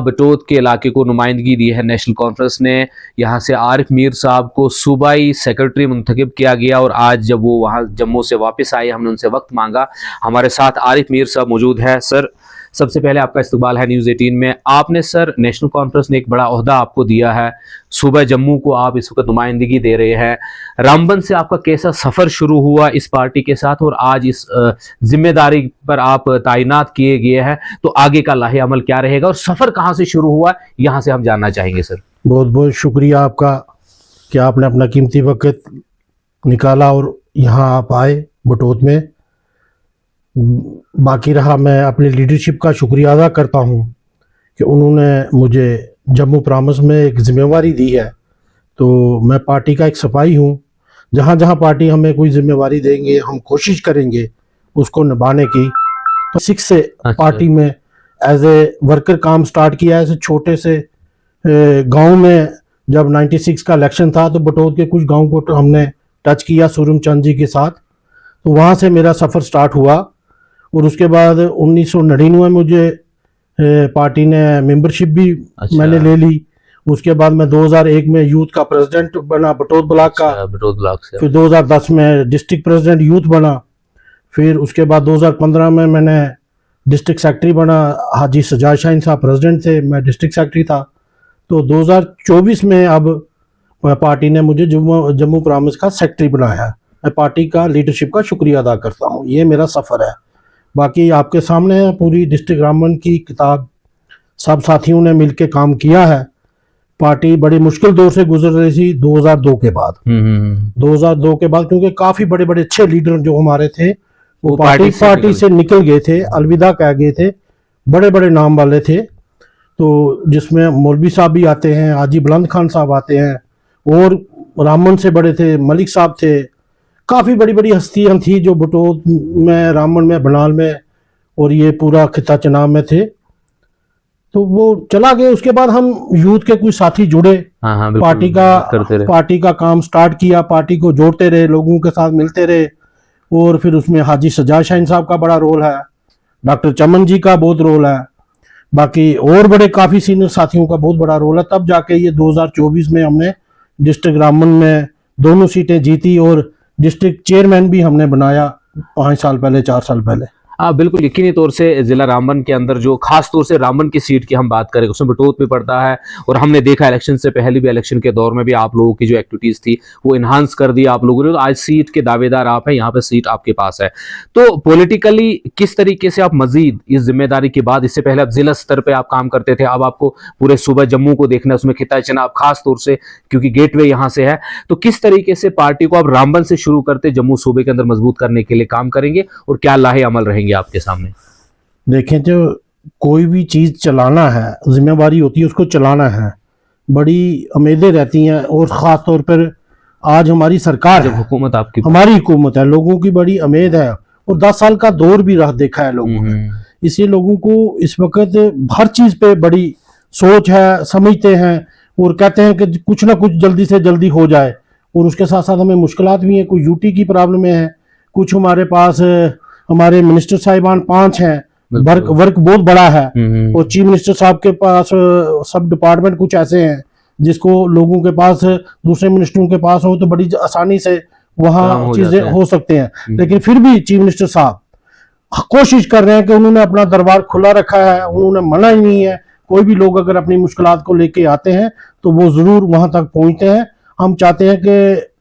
बटोत के इलाके को नुमाइंदगी दी है नेशनल कॉन्फ्रेंस ने। यहाँ से आरिफ मीर साहब को सूबाई सेक्रेटरी मुंतखब किया गया और आज जब वो वहाँ जम्मू से वापस आए हमने उनसे वक्त मांगा। हमारे साथ आरिफ मीर साहब मौजूद है। सर, सबसे पहले आपका इस्तकबाल है न्यूज़ 18 में। आपने सर, नेशनल कॉन्फ्रेंस ने एक बड़ा ओहदा आपको दिया है, सूबा जम्मू को आप इस वक्त नुमाइंदगी दे रहे हैं। रामबन से आपका कैसा सफ़र शुरू हुआ इस पार्टी के साथ और आज इस जिम्मेदारी पर आप तैनात किए गए हैं, तो आगे का लाहे अमल क्या रहेगा और सफ़र कहाँ से शुरू हुआ, यहाँ से हम जानना चाहेंगे सर। बहुत बहुत शुक्रिया आपका कि आपने अपना कीमती वक्त निकाला और यहाँ आप आए बटोत में। बाकी रहा, मैं अपनी लीडरशिप का शुक्रिया अदा करता हूँ कि उन्होंने मुझे जम्मू प्रामस में एक जिम्मेवारी दी है। तो मैं पार्टी का एक सिपाही हूँ, जहाँ जहाँ पार्टी हमें कोई जिम्मेवारी देंगे हम कोशिश करेंगे उसको निभाने की। तो 6 से पार्टी में एज ए वर्कर काम स्टार्ट किया है। ऐसे छोटे से गांव में जब 96 का इलेक्शन था तो बटोत के कुछ गांव को तो हमने टच किया सूरम चंद जी के साथ। तो वहाँ से मेरा सफ़र स्टार्ट हुआ और उसके बाद 1999 में मुझे पार्टी ने मेंबरशिप भी मैंने ले ली। उसके बाद मैं 2001 में यूथ का प्रेसिडेंट बना बटोत ब्लॉक का, बटोत ब्लॉक से। फिर 2010 में डिस्ट्रिक्ट प्रेसिडेंट यूथ बना। फिर उसके बाद 2015 में मैंने डिस्ट्रिक्ट सेक्रेटरी बना। हाजी सजाद शाहीन साहब प्रेसिडेंट थे, मैं डिस्ट्रिक्ट सेक्रेटरी था। तो 2024 में अब पार्टी ने मुझे जम्मू प्रामस का सेक्रेटरी बनाया है। मैं पार्टी का लीडरशिप का शुक्रिया अदा करता हूँ। ये मेरा सफ़र है। बाकी आपके सामने है पूरी डिस्ट्रिक्ट रामबन की किताब, सब साथियों ने मिलकर काम किया है। पार्टी बड़ी मुश्किल दौर से गुजर रही थी 2002 के बाद। 2002 के बाद क्योंकि काफ़ी बड़े बड़े अच्छे लीडर जो हमारे थे वो पार्टी से निकल गए थे, अलविदा कह गए थे। बड़े बड़े नाम वाले थे, तो जिसमें मौलवी साहब भी आते हैं, हाजी बुलंद खान साहब आते हैं, और रामबन से बड़े थे मलिक साहब थे। काफ़ी बड़ी बड़ी हस्तियाँ थी जो बटोत में, रामबन में, बनाल में और ये पूरा खिता चनाब में थे। तो वो चला गए। उसके बाद हम यूथ के कुछ साथी जुड़े। हाँ, पार्टी का काम स्टार्ट किया। पार्टी को जोड़ते रहे, लोगों के साथ मिलते रहे। और फिर उसमें हाजी सजाद शाहीन साहब का बड़ा रोल है, डॉक्टर चमन जी का बहुत रोल है, बाकी और बड़े काफ़ी सीनियर साथियों का बहुत बड़ा रोल है। तब जाके ये 2024 में हमने डिस्ट्रिक्ट रामबन में दोनों सीटें जीती और डिस्ट्रिक्ट चेयरमैन भी हमने बनाया 5 साल पहले, 4 साल पहले। हाँ बिल्कुल, यकीनी तौर से जिला रामबन के अंदर जो खास तौर से रामबन की सीट की हम बात करें उसमें बटोत भी पड़ता है। और हमने देखा इलेक्शन से पहले भी, इलेक्शन के दौर में भी आप लोगों की जो एक्टिविटीज़ थी वो इन्हांस कर दी आप लोगों ने। तो आज सीट के दावेदार आप हैं, यहाँ पे सीट आपके पास है। तो पॉलिटिकली किस तरीके से आप मजीद इस जिम्मेदारी के बाद, इससे पहले आप जिला स्तर पर आप काम करते थे, अब आपको पूरे सूबा जम्मू को देखना है, उसमें खिता चनाब खास तौर से क्योंकि गेटवे यहाँ से है, तो किस तरीके से पार्टी को आप रामबन से शुरू करते जम्मू सूबे के अंदर मजबूत करने के लिए काम करेंगे और क्या लाहे अमल रहेंगे आपके सामने? देखें, जो कोई भी चीज़ चलाना है, जिम्मेवारी होती है उसको चलाना है, बड़ी उम्मीदें रहती हैं। और ख़ास तौर पर आज हमारी सरकार है, हुकूमत आपकी, हमारी हुकूमत है, लोगों की बड़ी उम्मीद है और 10 साल का दौर भी रह देखा है लोगों ने। इसलिए लोगों को इस वक्त हर चीज़ पे बड़ी सोच है, समझते हैं और कहते हैं कि कुछ ना कुछ जल्दी से जल्दी हो जाए। और उसके साथ साथ हमें मुश्किलात भी हैं, कोई यूटी की प्रॉब्लम है, कुछ हमारे पास हमारे मिनिस्टर साहिबान 5 हैं, वर्क बहुत बड़ा है। और चीफ मिनिस्टर साहब के पास सब डिपार्टमेंट कुछ ऐसे हैं जिसको लोगों के पास, दूसरे मिनिस्टरों के पास हो तो बड़ी आसानी से वहाँ चीजें हो सकते हैं। लेकिन फिर भी चीफ मिनिस्टर साहब कोशिश कर रहे हैं कि उन्होंने अपना दरबार खुला रखा है, उन्होंने मना ही नहीं है। कोई भी लोग अगर अपनी मुश्किलात को लेके आते हैं तो वो जरूर वहां तक पहुंचते हैं। हम चाहते हैं कि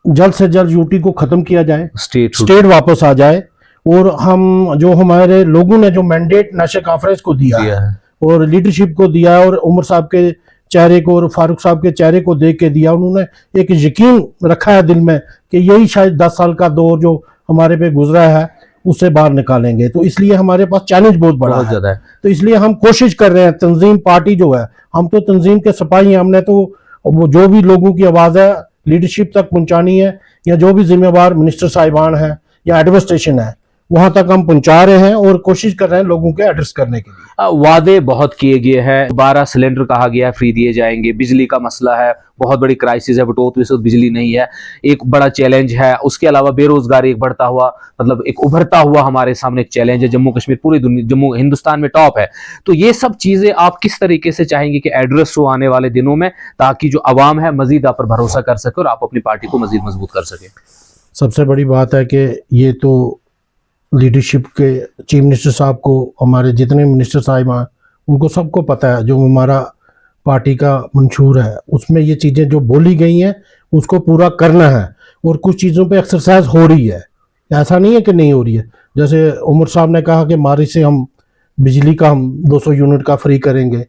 जल्द से जल्द यूटी को खत्म किया जाए, स्टेट वापस आ जाए। और हम जो हमारे लोगों ने जो मैंडेट नेशनल कॉन्फ्रेंस को दिया है और लीडरशिप को दिया है और उमर साहब के चेहरे को और फारूक साहब के चेहरे को देख के दिया, उन्होंने एक यकीन रखा है दिल में कि यही शायद 10 साल का दौर जो हमारे पे गुजरा है उससे बाहर निकालेंगे। तो इसलिए हमारे पास चैलेंज बहुत बड़ा है। तो इसलिए हम कोशिश कर रहे हैं। तंजीम पार्टी जो है, हम तो तंजीम के सिपाही हैं, हमने तो वो जो भी लोगों की आवाज़ है लीडरशिप तक पहुंचानी है, या जो भी जिम्मेवार मिनिस्टर साहिबान है या एडमिनिस्ट्रेशन है वहां तक हम पहुंचा रहे हैं और कोशिश कर रहे हैं लोगों के एड्रेस करने के लिए। वादे बहुत किए गए हैं, 12 सिलेंडर कहा गया है फ्री दिए जाएंगे, बिजली का मसला है, बहुत बड़ी क्राइसिस है, बटोत में इस वक्त बिजली नहीं है, एक बड़ा चैलेंज है। उसके अलावा बेरोजगारी एक बढ़ता हुआ, मतलब एक उभरता हुआ हमारे सामने एक चैलेंज है। जम्मू कश्मीर पूरी दुनिया, जम्मू हिंदुस्तान में टॉप है। तो ये सब चीजें आप किस तरीके से चाहेंगे कि एड्रेस हो आने वाले दिनों में, ताकि जो अवाम है मजीद आप पर भरोसा कर सके और आप अपनी पार्टी को मजीद मजबूत कर सके? सबसे बड़ी बात है कि ये तो लीडरशिप के चीफ मिनिस्टर साहब को, हमारे जितने मिनिस्टर साहिब हैं उनको सबको पता है जो हमारा पार्टी का मंशूर है, उसमें ये चीज़ें जो बोली गई हैं उसको पूरा करना है। और कुछ चीज़ों पे एक्सरसाइज हो रही है, ऐसा नहीं है कि नहीं हो रही है। जैसे उमर साहब ने कहा कि मार्च से हम बिजली का हम 200 यूनिट का फ्री करेंगे।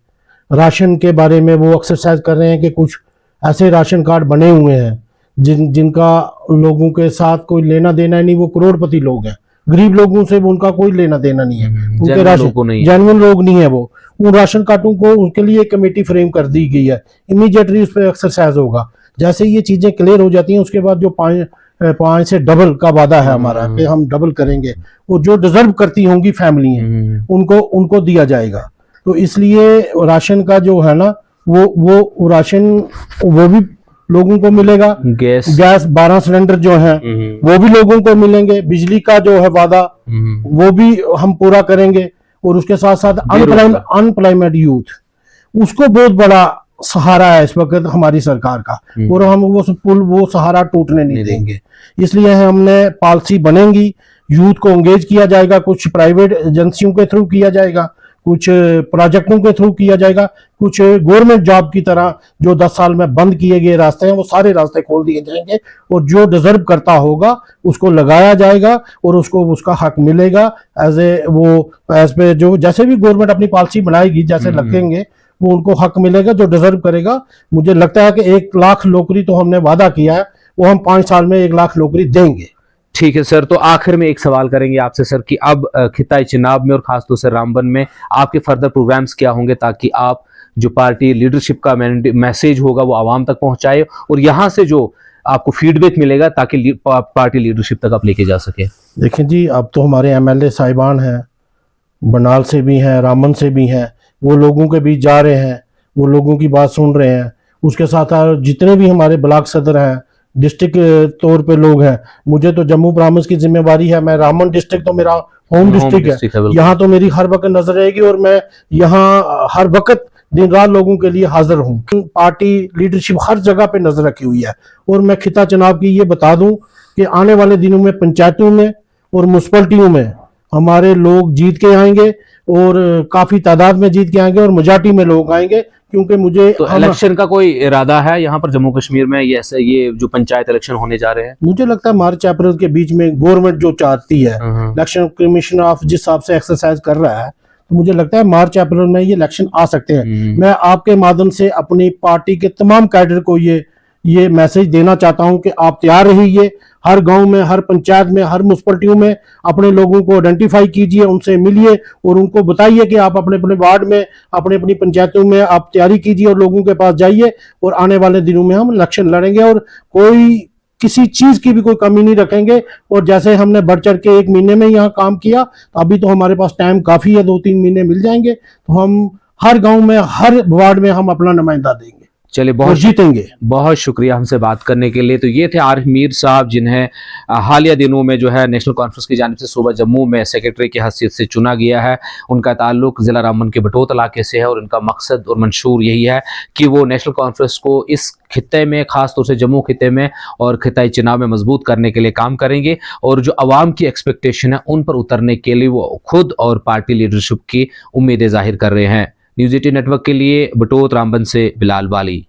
राशन के बारे में वो एक्सरसाइज कर रहे हैं कि कुछ ऐसे राशन कार्ड बने हुए हैं जिनका लोगों के साथ कोई लेना देना नहीं, वो करोड़पति लोग हैं, गरीब लोगों से उनका कोई लेना देना नहीं है, उनके राशन जेन्युइन लोग नहीं है वो। उन राशन कार्डों को उनके लिए एक कमेटी फ्रेम कर दी गई है, इमीडिएटली उस पर एक्सरसाइज होगा। जैसे ये चीजें क्लियर हो जाती हैं उसके बाद जो 5 से डबल का वादा है हमारा कि हम डबल करेंगे, वो जो डिजर्व करती होंगी फैमिली उनको दिया जाएगा। तो इसलिए राशन का जो है ना वो राशन वो भी लोगों को मिलेगा। गैस 12 सिलेंडर जो हैं वो भी लोगों को मिलेंगे। बिजली का जो है वादा वो भी हम पूरा करेंगे। और उसके साथ साथ अनएम्प्लॉयमेंट यूथ, उसको बहुत बड़ा सहारा है इस वक्त हमारी सरकार का, और हम वो सहारा टूटने नहीं देंगे। इसलिए हमने पॉलिसी बनेंगी, यूथ को एंगेज किया जाएगा, कुछ प्राइवेट एजेंसियों के थ्रू किया जाएगा, कुछ प्रोजेक्टों के थ्रू किया जाएगा, कुछ गवर्नमेंट जॉब की तरह जो 10 साल में बंद किए गए रास्ते हैं वो सारे रास्ते खोल दिए जाएंगे, और जो डिजर्व करता होगा उसको लगाया जाएगा और उसको उसका हक मिलेगा। एज पे जो जैसे भी गवर्नमेंट अपनी पॉलिसी बनाएगी, जैसे लगेंगे वो उनको हक मिलेगा जो डिजर्व करेगा। मुझे लगता है कि 1 लाख नौकरी तो हमने वादा किया है, वो हम 5 साल में 1 लाख नौकरी देंगे। ठीक है सर, तो आखिर में एक सवाल करेंगे आपसे सर कि अब खिताई चिनाब में और खासतौर से रामबन में आपके फर्दर प्रोग्राम्स क्या होंगे, ताकि आप जो पार्टी लीडरशिप का मैसेज होगा वो आवाम तक पहुंचाए, और यहां से जो आपको फीडबैक मिलेगा ताकि पार्टी लीडरशिप तक आप लेके जा सके? देखिए जी, अब तो हमारे एमएलए साहिबान हैं, बनाल से भी हैं, रामबन से भी हैं, वो लोगों के बीच जा रहे हैं, वो लोगों की बात सुन रहे हैं। उसके साथ जितने भी हमारे ब्लॉक सदर हैं, डिस्ट्रिक्ट तौर पे लोग हैं, मुझे तो जम्मू ब्राह्मण की जिम्मेवारी है। मैं रामबन डिस्ट्रिक्ट तो मेरा होम डिस्ट्रिक्ट है, यहाँ तो मेरी हर वक्त नजर रहेगी और मैं यहाँ हर वक्त दिन रात लोगों के लिए हाजिर हूँ। पार्टी लीडरशिप हर जगह पे नजर रखी हुई है। और मैं खिता चुनाव की ये बता दूं कि आने वाले दिनों में पंचायतों में और म्यूनसिपलिटियों में हमारे लोग जीत के आएंगे, और काफी तादाद में जीत के आएंगे, और मेजॉरिटी में लोग आएंगे। क्योंकि मुझे तो इलेक्शन का कोई इरादा है यहाँ पर जम्मू कश्मीर में, ये जो पंचायत इलेक्शन होने जा रहे हैं? मुझे लगता है मार्च अप्रैल के बीच में गवर्नमेंट जो चाहती है, इलेक्शन कमीशन ऑफ जिस हिसाब से एक्सरसाइज कर रहा है, तो मुझे लगता है मार्च अप्रैल में ये इलेक्शन आ सकते हैं। मैं आपके माध्यम से अपनी पार्टी के तमाम कैडर को ये मैसेज देना चाहता हूं कि आप तैयार रहिए। हर गांव में, हर पंचायत में, हर म्यूनसिपलिटियों में अपने लोगों को आइडेंटिफाई कीजिए, उनसे मिलिए और उनको बताइए कि आप अपने अपने वार्ड में, अपने अपनी पंचायतों में आप तैयारी कीजिए और लोगों के पास जाइए। और आने वाले दिनों में हम इलेक्शन लड़ेंगे और कोई किसी चीज की भी कोई कमी नहीं रखेंगे। और जैसे हमने बढ़ चढ़ के 1 महीने में यहाँ काम किया, तो अभी तो हमारे पास टाइम काफी है, 2-3 महीने मिल जाएंगे, तो हम हर गांव में, हर वार्ड में हम अपना नुमाइंदा देंगे। चलिए, बहुत जीतेंगे। बहुत शुक्रिया हमसे बात करने के लिए। तो ये थे आरिफ मीर साहब, जिन्हें हालिया दिनों में जो है नेशनल कॉन्फ्रेंस की जानिब से सूबा जम्मू में सेक्रेटरी की हैसियत से चुना गया है। उनका ताल्लुक ज़िला रामबन के बटोत इलाके से है और उनका मकसद और मंशूर यही है कि वो नेशनल कॉन्फ्रेंस को इस खित्ते में, खास तौर से जम्मू खित्ते में और खिताई चुनाव में मजबूत करने के लिए काम करेंगे, और जो अवाम की एक्सपेक्टेशन है उन पर उतरने के लिए वो खुद और पार्टी लीडरशिप की उम्मीदें जाहिर कर रहे हैं। न्यूज़ 18 नेटवर्क के लिए बटोत रामबन से बिलाल वाली।